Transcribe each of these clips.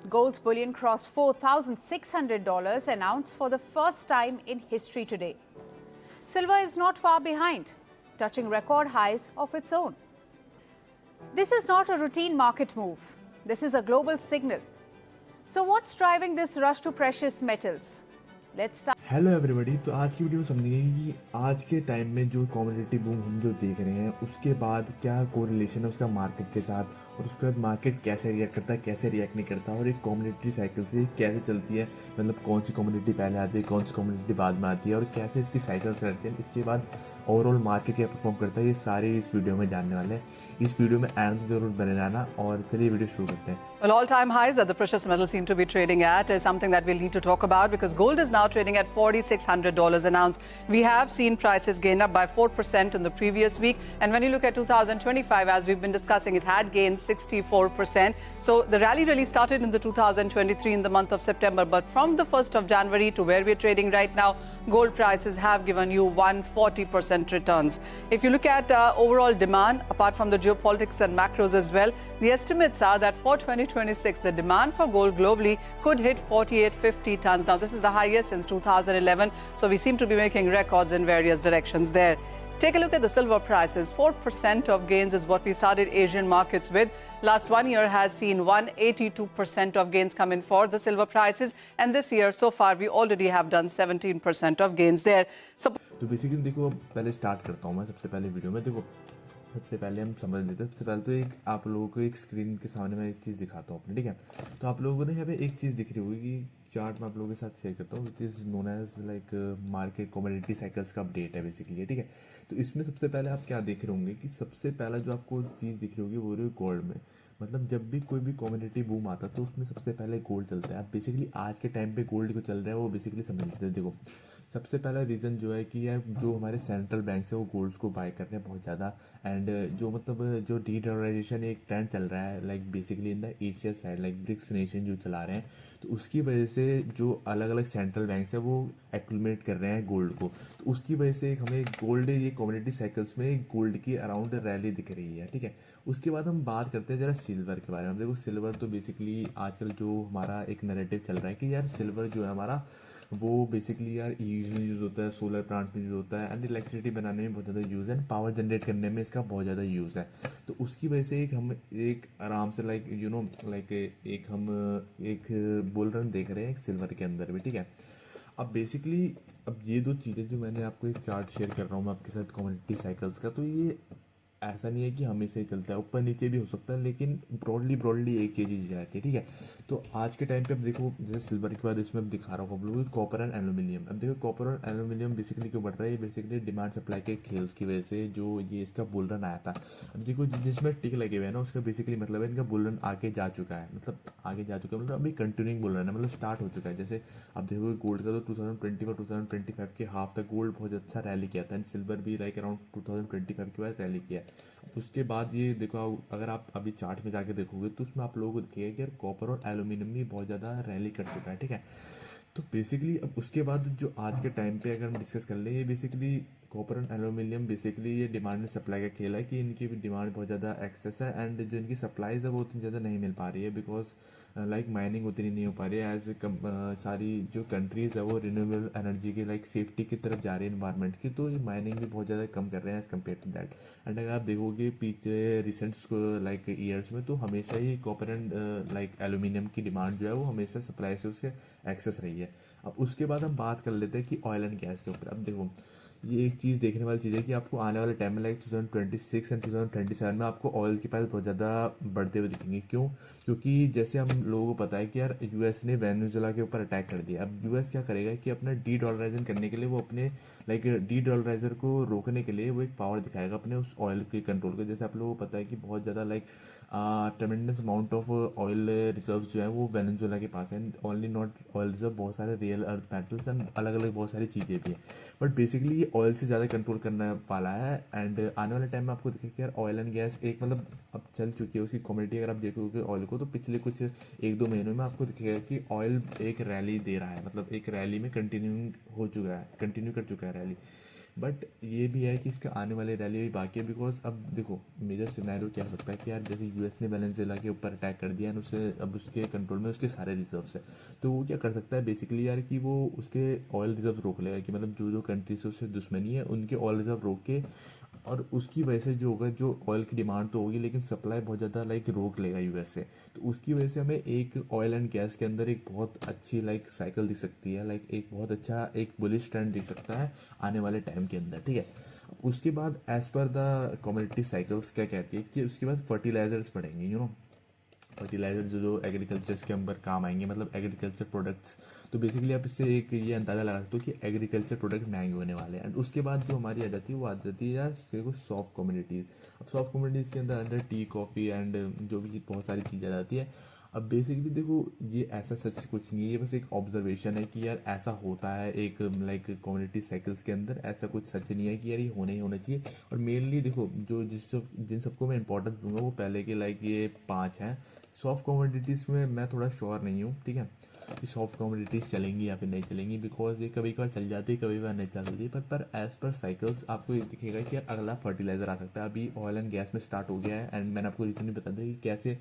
Gold's bullion crossed $4,600 an ounce for the first time in history today. Silver is not far behind, touching record highs of its own. This is not a routine market move. This is a global signal. So what's driving this rush to precious metals? Let's start. Hello everybody. तो आज की video में समझेंगे कि आज के time में जो कमोडिटी बूम हम जो देख रहे हैं उसके बाद क्या कोरिलेशन है उसका मार्केट के साथ, और उसके बाद मार्केट कैसे रिएक्ट करता है, कैसे रिएक्ट नहीं करता, और एक कमोडिटी साइकिल से कैसे चलती है, मतलब कौन सी कमोडिटी पहले आती है, कौन सी कमोडिटी बाद में आती है, और कैसे इसकी साइकिल्स रहती हैं, इसके बाद ओवरऑल मार्केट क्या परफॉर्म करता है, ये सारे इस वीडियो में जानने वाले हैं। इस वीडियो में एंड जरूर बने रहना, और चलिए वीडियो शुरू करते हैं। Well, all-time highs that the precious metals seem to be trading at is something that we'll need to talk about, because gold is now trading at $4,600 an ounce. We have seen prices gain up by 4% in the previous week, and when you look at 2025, as we've been discussing, it had gained 64%. So the rally really started in the 2023 in the month of September, but from the 1st of January to where we're trading right now, gold prices have given you 140% returns. If you look at overall demand, apart from the geopolitics and macros as well, the estimates are that for 2026, the demand for gold globally could hit 4850 tons. Now, this is the highest since 2011, so we seem to be making records in various directions there. Take a look at the silver prices. 4% of gains is what we started Asian markets with. Last 1 year has seen 182% of gains come in for the silver prices. And this year, so far, we already have done 17% of gains there. So, तो basically देखो, पहले start करता हूँ मैं सबसे पहले video में। देखो, सबसे पहले हम समझ लेते हैं। सबसे पहले तो एक आप लोगों को एक स्क्रीन के सामने मैं एक चीज़ दिखाता हूँ अपने, ठीक है। तो आप लोगों को यहाँ पे एक चीज़ दिख रही होगी कि चार्ट मैं आप लोगों के साथ शेयर करता हूँ, which is known as like market commodity cycles का अपडेट है बेसिकली, ठीक है। तो इसमें सबसे पहले आप क्या देख रहे होंगे कि सबसे पहला जो आपको चीज़ दिख रही होगी वो रही गोल्ड में। मतलब जब भी कोई भी कमोडिटी बूम आता है तो उसमें सबसे पहले गोल्ड चलता है। अब बेसिकली आज के टाइम पे गोल्ड को चल रहा है वो बेसिकली समझ लेते हैं। देखो, सबसे पहला रीज़न जो है कि यार जो हमारे सेंट्रल बैंक है वो गोल्ड्स को बाय कर रहे हैं बहुत ज़्यादा, एंड जो मतलब जो डी डॉलराइजेशन एक ट्रेंड चल रहा है like basically in the Asia side, like BRICS nation जो चला रहे हैं, तो उसकी वजह से जो अलग अलग सेंट्रल बैंक्स है वो एक्यूमुलेट कर रहे हैं गोल्ड को। तो उसकी वजह से हमें गोल्ड ये कमोडिटी साइकिल्स में गोल्ड की अराउंड रैली दिख रही है, ठीक है। उसके बाद हम बात करते हैं जरा सिल्वर के बारे में। देखो, सिल्वर तो बेसिकली आजकल जो हमारा एक नैरेटिव चल रहा है कि यार सिल्वर जो है हमारा वो बेसिकली यार ईवी में यूज़ होता है, सोलर प्लांट में यूज़ होता है, एंड इलेक्ट्रिसिटी बनाने में बहुत ज़्यादा यूज़ है, एंड पावर जनरेट करने में इसका बहुत ज़्यादा यूज़ है। तो उसकी वजह से एक हम एक आराम से लाइक यू नो लाइक एक हम एक बुल रन देख रहे हैं एक सिल्वर के अंदर भी, ठीक है। अब बेसिकली अब ये दो चीज़ें जो मैंने आपको एक चार्ट शेयर कर रहा हूँ मैं आपके साथ कमोडिटी साइकिल्स का, तो ये ऐसा नहीं है कि हमेशा ही चलता है, ऊपर नीचे भी हो सकता है, लेकिन ब्रॉडली एक चीज़ ही जाती है, ठीक है। तो आज के टाइम पे अब देखो, जैसे सिल्वर के बाद इसमें अब दिखा रहा हूँ आप लोगों को कॉपर एंड एल्यूमिनियम। अब देखो, कॉपर और एल्यूमिनियम बेसिकली क्यों बढ़ रहा है, ये बेसिकली डिमांड सप्लाई के खेल्स की वजह से जो ये इसका बुल रन आया था। अब देखो, जिसमें टिक लगे हुए हैं ना, उसका बेसिकली मतलब है इनका बुल रन आगे जा चुका है, मतलब आगे जा चुका है, मतलब अभी कंटिन्यूइंग बुल रन है, मतलब स्टार्ट हो चुका है। जैसे अब देखो गोल्ड का तो 2020 और 2025 के हाफ तक गोल्ड बहुत अच्छा रैली किया था, एंड सिल्वर भी लाइक अराउंड 2025 के बाद रैली किया। उसके बाद ये देखो, अगर आप अभी चार्ट में जाके देखोगे तो उसमें आप लोगों को दिखेगा कि यार कॉपर और एल्यूमिनियम भी बहुत ज़्यादा रैली कर चुका है, ठीक है। तो बेसिकली अब उसके बाद जो आज के टाइम पे अगर हम डिस्कस कर लें, ये basically copper and aluminium basically ये डिमांड एंड सप्लाई का खेल है कि इनकी भी डिमांड बहुत ज़्यादा एक्सेस है, एंड जो इनकी सप्लाईज है वो उतनी ज़्यादा नहीं मिल पा रही है, बिकॉज लाइक माइनिंग उतनी नहीं हो पा रही है। एज सारी जो कंट्रीज़ है वो रिन्यूएबल एनर्जी की लाइक सेफ्टी की तरफ जा रही है इन्वायरमेंट की, तो ये माइनिंग भी बहुत ज़्यादा कम कर रहे हैं as compare to that. And अगर आप देखोगे पीछे रिसेंट लाइक ईयर्स में, तो हमेशा ही कॉपर एंड लाइक एल्यूमिनियम की डिमांड जो है वो हमेशा सप्लाई से उससे एक्सेस रही है। अब उसके बाद हम बात कर लेते हैं कि ऑयल एंड गैस के ऊपर। अब देखो, ये एक चीज़ देखने वाली चीज़ है कि आपको आने वाले टाइम में लाइक 2026 एंड 2027 में आपको ऑयल के प्राइस बहुत ज़्यादा बढ़ते हुए दिखेंगे। क्यों? क्योंकि जैसे हम लोगों को पता है कि यार यूएस ने वेनेजुएला के ऊपर अटैक कर दिया। अब यूएस क्या करेगा कि अपना डी डॉलराइजेशन करने के लिए वो अपने लाइक डी डॉलराइजर को रोकने के लिए वो एक पावर दिखाएगा अपने उस ऑयल के कंट्रोल को। जैसे आप लोगों को पता है कि बहुत ज़्यादा like ट्रेमेंडस amount of oil reserve जो है वो वेनेजुएला के पास है। ओनली नॉट ऑयल रिजर्व, बहुत सारे रियल अर्थ मेटल्स एंड अलग अलग बहुत सारी चीज़ें भी हैं, बट बेसिकली ये ऑयल से ज़्यादा कंट्रोल करने वाला है। एंड आने वाले टाइम में आपको दिखेगा यार ऑयल एंड गैस एक मतलब अब चल चुकी है उसकी कमोडिटी। अगर आप देखोगे ऑयल को तो पिछले कुछ 1-2 महीनों में आपको दिखेगा कि ऑयल एक रैली दे रहा है, मतलब एक रैली में कंटिन्यू कर चुका है रैली। बट ये भी है कि इसका आने वाले रैली भी बाकी है, बिकॉज अब देखो मेजर सिनेरियो क्या हो सकता है कि यार जैसे यूएस ने वेनेजुएला के ऊपर अटैक कर दिया एंड उसे अब उसके कंट्रोल में उसके सारे रिजर्व्स है, तो वो क्या कर सकता है बेसिकली यार कि वो उसके ऑयल रिजर्व रोक लेगा, कि मतलब जो जो कंट्री से उससे दुश्मनी है उनके ऑयल रिजर्व रोक के, और उसकी वजह से जो होगा, जो ऑयल की डिमांड तो होगी लेकिन सप्लाई बहुत ज़्यादा लाइक रोक लेगा यूएस से, तो उसकी वजह से हमें एक ऑयल एंड गैस के अंदर एक बहुत अच्छी लाइक साइकिल दिख सकती है, लाइक एक बहुत अच्छा एक बुलिश ट्रेंड दिख सकता है आने वाले टाइम के अंदर, ठीक है। उसके बाद as per the commodity cycles क्या कहती है कि उसके बाद फर्टिलाइजर्स बढ़ेंगे, फर्टिलाइजर जो एग्रीकल्चर के अंदर काम आएंगे, मतलब एग्रीकल्चर प्रोडक्ट्स, तो बेसिकली आप इससे एक ये अंदाज़ा लगा सकते हो कि एग्रीकल्चर प्रोडक्ट महंगे होने वाले हैं। एंड उसके बाद जो हमारी आ जाती है वो आ जाती है यार देखो सॉफ्ट कम्युनिटीज़। अब सॉफ्ट कम्युनिटीज़ के अंदर टी कॉफ़ी एंड जो भी बहुत सारी चीज़ें आ जाती है। अब बेसिकली देखो ये ऐसा सच कुछ नहीं है, ये बस एक ऑब्जर्वेशन है कि यार ऐसा होता है एक लाइक कम्युनिटी साइकिल्स के अंदर, ऐसा कुछ सच नहीं है कि यार ये होना ही होना चाहिए। और मेनली देखो जो जिन सबको मैं इंपॉर्टेंस दूंगा वो पहले के लाइक ये 5 हैं। सॉफ्ट कमोडिटीज़ में मैं थोड़ा श्योर नहीं हूँ, ठीक है, कि सॉफ्ट कमोडिटीज़ चलेंगी या फिर नहीं चलेंगी, बिकॉज ये कभी कभार चल जाती है कभी कभार नहीं चलती, पर एज पर साइकिल्स आपको ये दिखेगा कि यार अगला फर्टिलाइजर आ सकता है। अभी ऑयल एंड गैस में स्टार्ट हो गया है एंड मैंने आपको रीज़न भी बता दिया कि कैसे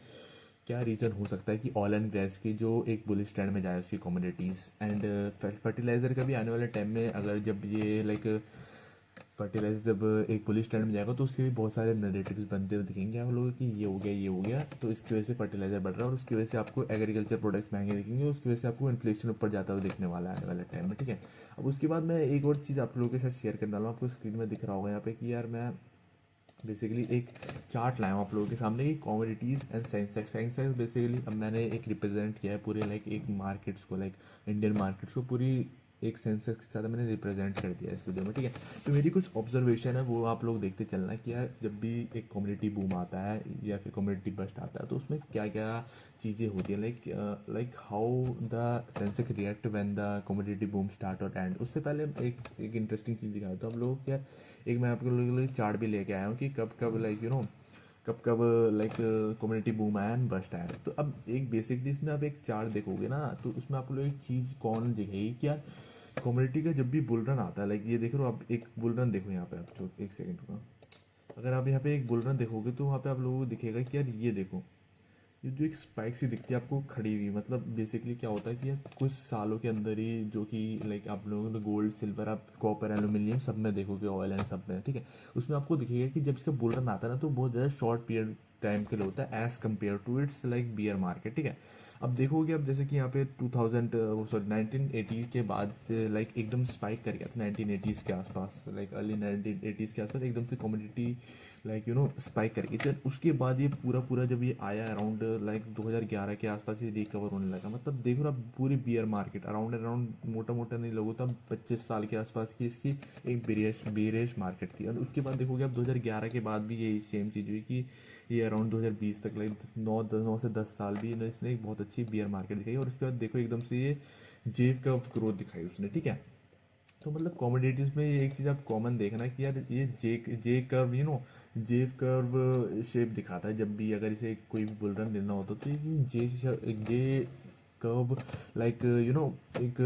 क्या रीज़न हो सकता है कि ऑयल एंड गैस की जो एक बुलिश ट्रेंड में जाए उसकी कमोडिटीज़ एंड फर्टिलाइज़र का भी आने वाले टाइम में, अगर जब ये लाइक फर्टिलाइजर जब एक पुलिस ट्रेंड में जाएगा तो उसके भी बहुत सारे नरेटिव्स बनते हुए दिखेंगे आप लोगों कि ये हो गया तो इसकी वजह से फर्टिलाइजर बढ़ रहा है, और उसकी वजह से आपको एग्रीकल्चर प्रोडक्ट्स महंगे दिखेंगे, उसकी वजह से आपको इन्फ्लेशन ऊपर जाता हुआ दिखने वाला है आने वाले टाइम में, ठीक है। अब उसके बाद मैं एक और चीज़ आप लोगों के साथ शेयर करने वाला हूँ, आपको स्क्रीन में दिख रहा होगा यहाँ पे कि यार मैं बेसिकली एक चार्ट लाया हूँ आप लोगों के सामने कि कमोडिटीज़ एंड सेंसेक्स बेसिकली अब मैंने एक रिप्रेजेंट किया है पूरे लाइक एक मार्केट्स को, लाइक इंडियन मार्केट्स को पूरी एक सेंसेक्स के साथ मैंने रिप्रेजेंट कर दिया इस वीडियो में, ठीक है। तो मेरी कुछ ऑब्जर्वेशन है वो आप लोग देखते चलना कि यार जब भी एक कम्युनिटी बूम आता है या फिर कम्युनिटी बस्ट आता है तो उसमें क्या क्या चीज़ें होती हैं, like how the Sensex react when the community boom start और एंड। उससे पहले एक इंटरेस्टिंग चीज़ दिखाया तो हम लोग क्या एक मैं आपके लोगों चार्ट भी लेके आया हूँ कि कब कब लाइक कब लाइक कम्युनिटी बूम आया एंड बस्ट आया। तो अब एक बेसिक इसमें आप एक चार्ट देखोगे ना तो उसमें आपको लोग एक चीज़ कौन दिखेगी कि यार कम्युनिटी का जब भी बुल रन आता है, लाइक ये देख रहे हो आप एक बुल रन देखो यहाँ पे, आप जो एक सेकंड का अगर आप यहाँ पे एक बुल रन देखोगे तो वहाँ पे आप लोगों को दिखेगा कि यार ये देखो ये जो एक स्पाइक सी दिखती है आपको खड़ी हुई, मतलब बेसिकली क्या होता है कि यार कुछ सालों के अंदर ही जो कि लाइक आप लोगों ने गोल्ड सिल्वर आप कॉपर एल्यूमिनियम सब में देखोगे, ऑयल एंड सब में, ठीक है, उसमें आपको दिखेगा कि जब इसका बुल रन आता है ना तो बहुत ज़्यादा शॉर्ट पीरियड टाइम के लिए होता है as compare to it's like bear market, ठीक है। अब देखोगे अब जैसे कि यहाँ पे 1980 के बाद लाइक एकदम स्पाइक कर गया था 1980s के आसपास, लाइक अर्ली 1980s के आसपास एकदम से कमोडिटी लाइक स्पाइक कर गई थी। उसके बाद ये पूरा जब ये आया अराउंड लाइक 2011 के आसपास ये रिकवर होने लगा, मतलब देखो ना पूरी बियर मार्केट अराउंड मोटा मोटा नहीं लोगों तब 25 साल के आसपास की इसकी एक बेरिश मार्केट थी। और उसके बाद देखोगे अब 2011 के बाद भी यही सेम चीज़ हुई कि ये अराउंड 2020 तक लाइक 9 से 10 साल भी इसने एक बहुत अच्छी बियर मार्केट दिखाई। और उसके बाद देखो एकदम से ये जेव कर्व ग्रोथ दिखाई उसने, ठीक है। तो मतलब कॉमोडिटीज़ में ये एक चीज़ आप कॉमन देखना कि यार ये जे कर्व जेव कर्व शेप दिखाता है जब भी अगर इसे कोई भी बुल रन लेना होता तो ये जे कर्व लाइक एक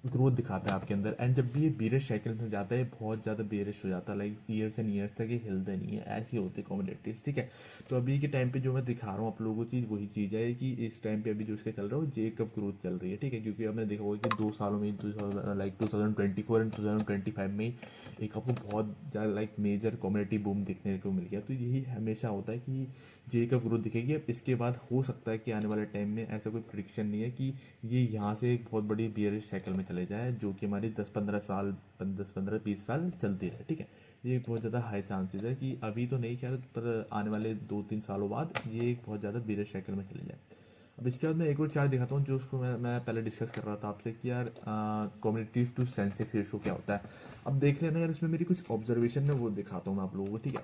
ग्रोथ दिखाता है आपके अंदर। एंड जब भी ये बेरिश साइकिल में जाता है बहुत ज़्यादा बेरिश हो जाता है, लाइक ईयर्स एंड ईयर्स तक ये हिलता नहीं है, ऐसी होती है कमोडिटीज़, ठीक है। तो अभी के टाइम पे जो मैं दिखा रहा हूँ आप लोगों को चीज़ वही चीज़ है कि इस टाइम पे अभी जो इसका चल रहा है वो जे कब ग्रोथ चल रही है, ठीक है। क्योंकि अब मैंने देखा होगा कि 2 सालों में लाइक 2024 एंड 2025 में एक आपको बहुत ज़्यादा लाइक मेजर कम्युनिटी बूम देखने को मिल गया। तो यही हमेशा होता है कि जे कब ग्रोथ दिखेगी। अब इसके बाद हो सकता है कि आने वाले टाइम में ऐसा कोई प्रिडिक्शन नहीं है कि ये यहाँ से एक बहुत बड़ी बियरिश साइकिल में चले जाए जो कि हमारी 10-15-20 साल चलती है, ठीक है। ये एक बहुत ज़्यादा हाई चांसेस है कि अभी तो नहीं खैर पर आने वाले 2-3 सालों बाद ये एक बहुत ज़्यादा बियरिश साइकिल में चले जाए। अब इसके बाद मैं एक और चार्ट दिखाता हूँ जो उसको मैं पहले डिस्कस कर रहा था आपसे कि यार कम्युनिटीज़ टू सेंसेक्स रेशो क्या होता है। अब देख लेना यार इसमें मेरी कुछ ऑब्जर्वेशन है वो दिखाता हूँ मैं आप लोगों को, ठीक है।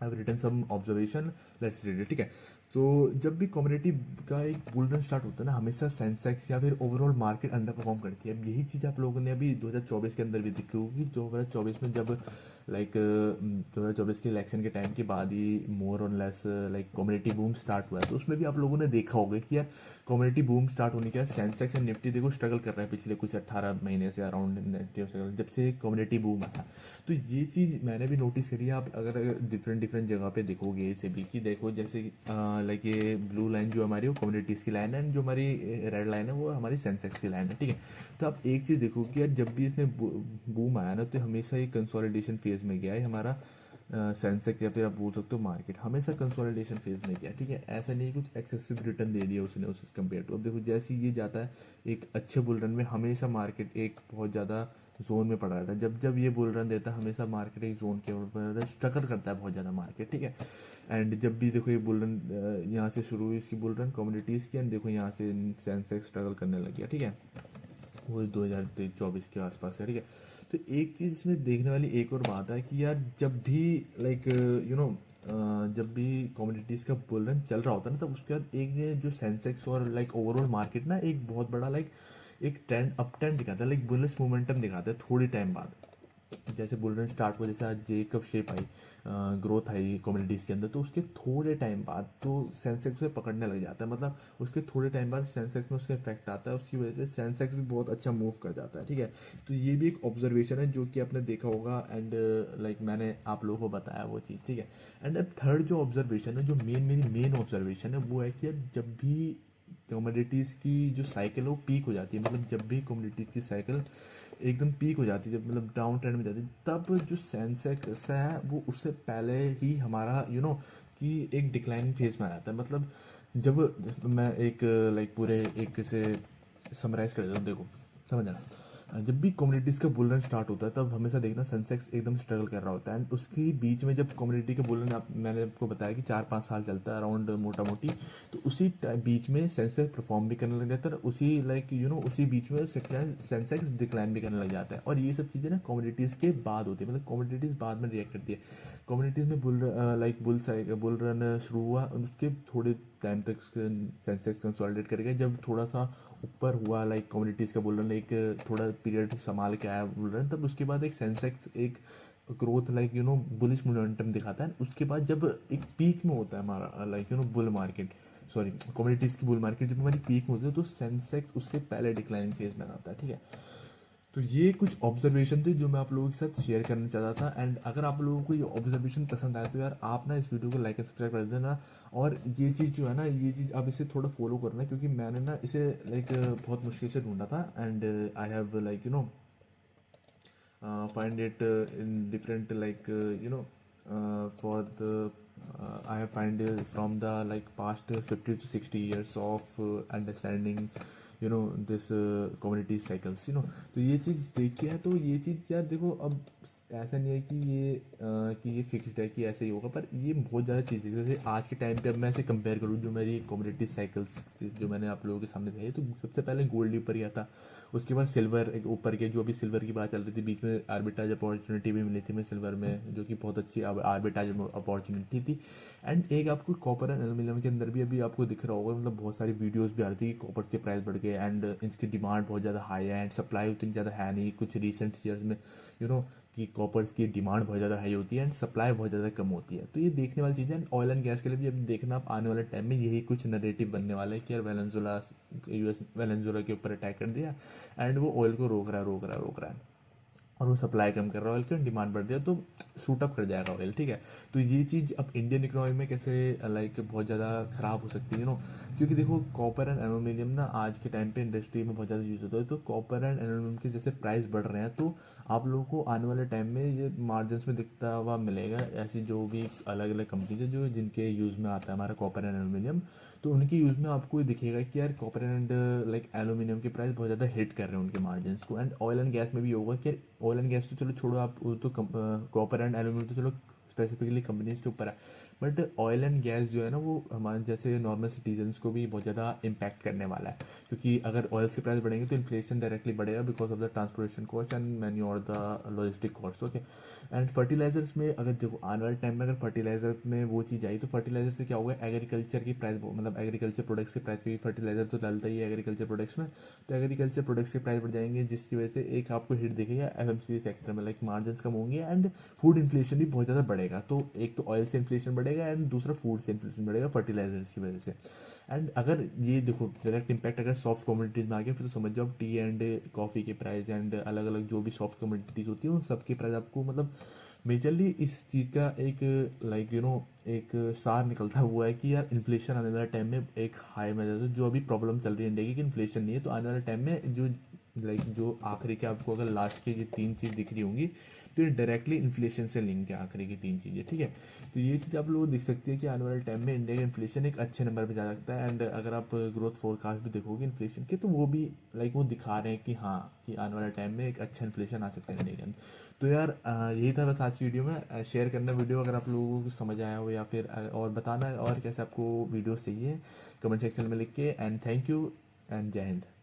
I have written some observation, let's read it, ठीक है। तो जब भी कम्युनिटी का एक बुल रन स्टार्ट होता है ना हमेशा सेंसेक्स या फिर ओवरऑल मार्केट अंडर परफॉर्म करती है। अब यही चीज़ आप लोगों ने अभी 2024 के अंदर भी देखी होगी। 2024 में जब लाइक 2024 के इलेक्शन के टाइम के बाद ही मोर और less like community boom start हुआ है। तो उसमें भी आप लोगों ने देखा होगा कि यार कम्युनिटी बूम स्टार्ट होने के बाद सेंसेक्स एंड निफ्टी देखो स्ट्रगल कर रहा है पिछले कुछ 18 महीने से अराउंड, जब से कम्युनिटी बूम आया। तो ये चीज़ मैंने भी नोटिस करी है। आप अगर डिफरेंट जगह पे देखोगे इसे भी कि देखो जैसे लाइक ये ब्लू लाइन जो हमारी वो कम्युनिटीज़ की लाइन है, एंड जो हमारी रेड लाइन है वो हमारी सेंसेक्स की लाइन है, ठीक है। तो आप एक चीज़ देखो कि यार जब भी इसमें बूम आया ना तो हमेशा ये कंसोलिडेशन फेज में गया है हमारा सेंसेक्स, या फिर आप बोल सकते हो मार्केट हमेशा कंसोलिडेशन फेज में गया, ठीक है। ऐसा नहीं कुछ एक्सेसिव रिटर्न दे दिया उसने उस कंपेयर टू। अब देखो जैसे ये जाता है एक अच्छे बुल रन में हमेशा मार्केट एक बहुत ज़्यादा जोन में पड़ा रहता है। जब जब ये बुल रन देता है हमेशा मार्केट एक जोन के ऊपर स्ट्रगल करता है बहुत ज़्यादा मार्केट, ठीक है। एंड जब भी देखो ये बुल रन यहाँ से शुरू हुई इसकी बुल रन कम्युनिटीज़ की, एंड देखो यहाँ से सेंसेक्स स्ट्रगल करने लग गया, ठीक है। वो 2024 के आसपास है, ठीक है। तो एक चीज़ इसमें देखने वाली एक और बात है कि यार जब भी लाइक जब भी कम्युनिटीज़ का बुल रन चल रहा होता है ना तब उसके बाद एक ये जो सेंसेक्स और लाइक ओवरऑल मार्केट ना एक बहुत बड़ा लाइक एक ट्रेंड अप ट्रेंड दिखाता है, लाइक बुलिश मोमेंटम दिखाता है थोड़ी टाइम बाद। जैसे बुल रन स्टार्ट हुआ, जैसे आज जे कब shape I growth I communities के अंदर, तो उसके थोड़े टाइम बाद तो सेंसेक्स में पकड़ने लग जाता है। मतलब उसके थोड़े टाइम बाद सेंसेक्स में उसका इफेक्ट आता है, उसकी वजह से सेंसेक्स भी बहुत अच्छा मूव कर जाता है, ठीक है। तो ये भी एक ऑब्जर्वेशन है जो कि आपने देखा होगा, एंड लाइक मैंने आप लोगों को बताया वो चीज़, ठीक है। एंड अब थर्ड जो ऑब्जर्वेशन है, जो मेरी मेन ऑब्जर्वेशन है वो है कि यार जब भी कमोडिटीज़ की जो साइकिल है वो पीक हो जाती है, मतलब जब भी कमोडिटीज़ की साइकिल एकदम पीक हो जाती है, जब मतलब डाउन ट्रेंड में जाती है, तब जो सेंसेक्स है वो उससे पहले ही हमारा कि एक डिक्लाइनिंग फेज में आ जाता है। मतलब जब मैं एक लाइक पूरे एक से समराइज कर देता हूँ, देखो समझना, जब भी कम्युनिटीज़ का बुल रन स्टार्ट होता है तब हमेशा देखना सेंसेक्स एकदम स्ट्रगल कर रहा होता है, एंड उसके बीच में जब कम्युनिटी का बुल रन मैंने आपको बताया कि 4-5 साल चलता है अराउंड मोटा मोटी, तो उसी बीच में सेंसेक्स परफॉर्म भी करने लग जाता है, उसी लाइक उसी बीच में सेंसेक्स डिक्लाइन भी करने लग जाता है। और ये सब चीज़ें ना कम्युनिटीज़ के बाद होती है, मतलब कम्युनिटीज़ बाद में रिएक्ट करती है। कम्युनिटीज़ में बुल रन शुरू हुआ, उसके थोड़े टाइम तक सेंसेक्स कंसोलिडेट करेगा, जब थोड़ा सा ऊपर हुआ लाइक कम्युनिटीज़ का बुल रन एक थोड़ा पीरियड संभाल के आया बुल रन, तब उसके बाद एक सेंसेक्स एक ग्रोथ लाइक बुलिश मोमेंटम दिखाता है। उसके बाद जब एक पीक में होता है हमारा like bull market, sorry communities की बुल मार्केट जब हमारी पीक में होती है तो सेंसेक्स उससे पहले डिक्लाइनिंग फेज में आता है, ठीक है। तो ये कुछ ऑब्जर्वेशन थे जो मैं आप लोगों के साथ शेयर करना चाहता था, एंड अगर आप लोगों को ये ऑब्जर्वेशन पसंद आए तो यार आप ना इस वीडियो को लाइक एंड सब्सक्राइब कर देना। और ये चीज़ जो है ना, ये चीज़ आप इसे थोड़ा फॉलो करना, क्योंकि मैंने ना इसे लाइक बहुत मुश्किल से ढूंढा था, and I have like find it in different like for the I have find from the like past 50 to 60 years of understanding this community cycles तो ये चीज़ देखी है। तो ये चीज़ यार देखो, अब ऐसा नहीं है कि ये फिक्स्ड है कि ऐसे ही होगा, पर ये बहुत ज़्यादा चीज़ है। जैसे आज के टाइम पे अब मैं इसे कंपेयर करूँ जो मेरी कम्युनिटी साइकिल्स जो मैंने आप लोगों के सामने दिखाई, तो सबसे पहले गोल्ड ऊपर गया था, उसके बाद सिल्वर एक ऊपर के, जो अभी सिल्वर की बात चल रही थी, बीच में आर्बिट्राज अपॉर्चुनिटी भी मिली थी मैं सिल्वर में, जो कि बहुत अच्छी आर्बिट्राज अपॉर्चुनिटी थी। एंड एक आपको कॉपर एंड एल्यूमिनियम के अंदर भी अभी आपको दिख रहा होगा, मतलब बहुत सारी वीडियोस भी आ रही थी कि कॉपर के प्राइस बढ़ गए, एंड इसकी डिमांड बहुत ज़्यादा हाई है, एंड सप्लाई उतनी ज़्यादा है नहीं। कुछ रिसेंट ईयर्स में कि कॉपर्स की डिमांड बहुत ज़्यादा हाई होती है एंड सप्लाई बहुत ज़्यादा कम होती है। तो ये देखने वाली चीज़ है। ऑयल एंड गैस के लिए भी अब देखना, आप आने वाले टाइम में यही कुछ नरेटिव बनने वाला है कि यार वेनेजुएला के ऊपर अटैक कर दिया एंड वो ऑयल को रोक रहा है और वो सप्लाई कम कर रहा है ऑयल की, डिमांड बढ़ रही है, तो शूट अप कर जाएगा ऑयल, ठीक है। तो ये चीज़ अब इंडियन इकोनॉमी में कैसे लाइक बहुत ज़्यादा ख़राब हो सकती है क्योंकि देखो कॉपर एंड एल्यूमिनियम ना आज के टाइम पे इंडस्ट्री में बहुत ज़्यादा यूज़ होता है। तो कॉपर एंड एल्यूमिनियम के जैसे प्राइस बढ़ रहे हैं, तो आप लोगों को आने वाले टाइम में ये मार्जिन में दिखता हुआ मिलेगा। ऐसी जो भी अलग अलग कंपनीज है जो जिनके यूज़ में आता है हमारा कॉपर एंड एल्यूमिनियम, तो उनके यूज़ में आपको ये दिखेगा कि यार कॉपर एंड लाइक एल्यूमिनियम के प्राइस बहुत ज़्यादा हिट कर रहे हैं उनके मार्जिन को। एंड ऑयल एंड गैस में भी होगा कि यार ऑयल एंड गैस तो चलो छोड़ो, आप तो कॉपर एंड एल्यूमिनियम तो चलो स्पेसिफिकली कंपनीज के ऊपर है, बट ऑयल एंड गैस जो है ना वो हमारे जैसे नॉर्मल सिटीजन्स को भी बहुत ज़्यादा इम्पैक्ट करने वाला है, क्योंकि अगर ऑयल्स के प्राइस बढ़ेंगे तो इन्फ्लेशन डायरेक्टली बढ़ेगा because of the transportation cost and many और the logistic cost. Okay, and fertilisers में अगर देखो आने वाले टाइम में अगर फर्टिलाइजर में वो चीज़ आई तो फर्टिलाइजर से क्या होगा, एग्रीकल्चर की प्राइस मतलब एग्रीकल्चर प्रोडक्ट्स के प्राइस, क्योंकि फर्टिलाइजर तो डालता ही है एग्रीकल्चर प्रोडक्ट्स में, तो एग्रीकल्चर प्रोडक्ट्स के प्राइस बढ़ जाएंगे, जिसकी वजह से एक आपको हिट दिखेगा एफएमसीजी सेक्टर में, लाइक मार्जिन कम होंगे एंड फूड इन्फ्लेशन भी बहुत ज़्यादा बढ़ेगा। तो एक तो ऑयल से इन्फ्लेशन बढ़ेगा एंड दूसरा फूड से इन्फ्लेशन बढ़ेगा फर्टिलाइजर्स की वजह से। एंड अगर ये देखो डायरेक्ट इम्पैक्ट अगर सॉफ्ट कमोडिटीज़ में आ गया फिर तो समझ जाओ टी एंड कॉफ़ी के प्राइस एंड अलग अलग जो भी सॉफ्ट कमोडिटीज़ होती है उन सब के प्राइस आपको मतलब मेजरली इस चीज़ का एक लाइक यू नो एक सार निकलता हुआ है कि यार इन्फ्लेशन आने वाले टाइम में एक हाई में जाता है, जो अभी प्रॉब्लम चल रही है इंडिया की कि इन्फ्लेशन नहीं है, तो आने वाले टाइम में जो लाइक जो आखिरी के आपको अगर लास्ट की ये 3 चीज़ दिख रही होंगी तो ये डायरेक्टली इन्फ्लेशन से लिंक है आखिरी की 3 चीज़ें, ठीक है। तो ये चीज़ आप लोगों को दिख सकती है कि आने वाले टाइम में इंडिया का इन्फ्लेशन एक अच्छे नंबर पे जा सकता है। एंड अगर आप ग्रोथ फोरकास्ट भी देखोगे इन्फ्लेशन के तो वो भी लाइक वो दिखा रहे हैं कि हाँ कि आने वाले टाइम में एक अच्छा इन्फ्लेशन आ सकता है इंडिया के अंदर। तो यार यही था बस आज की वीडियो में। शेयर करना वीडियो अगर आप लोगों को समझ आया हो या फिर और बताना और कैसे आपको वीडियो चाहिए कमेंट सेक्शन में लिख के। एंड थैंक यू एंड जय हिंद।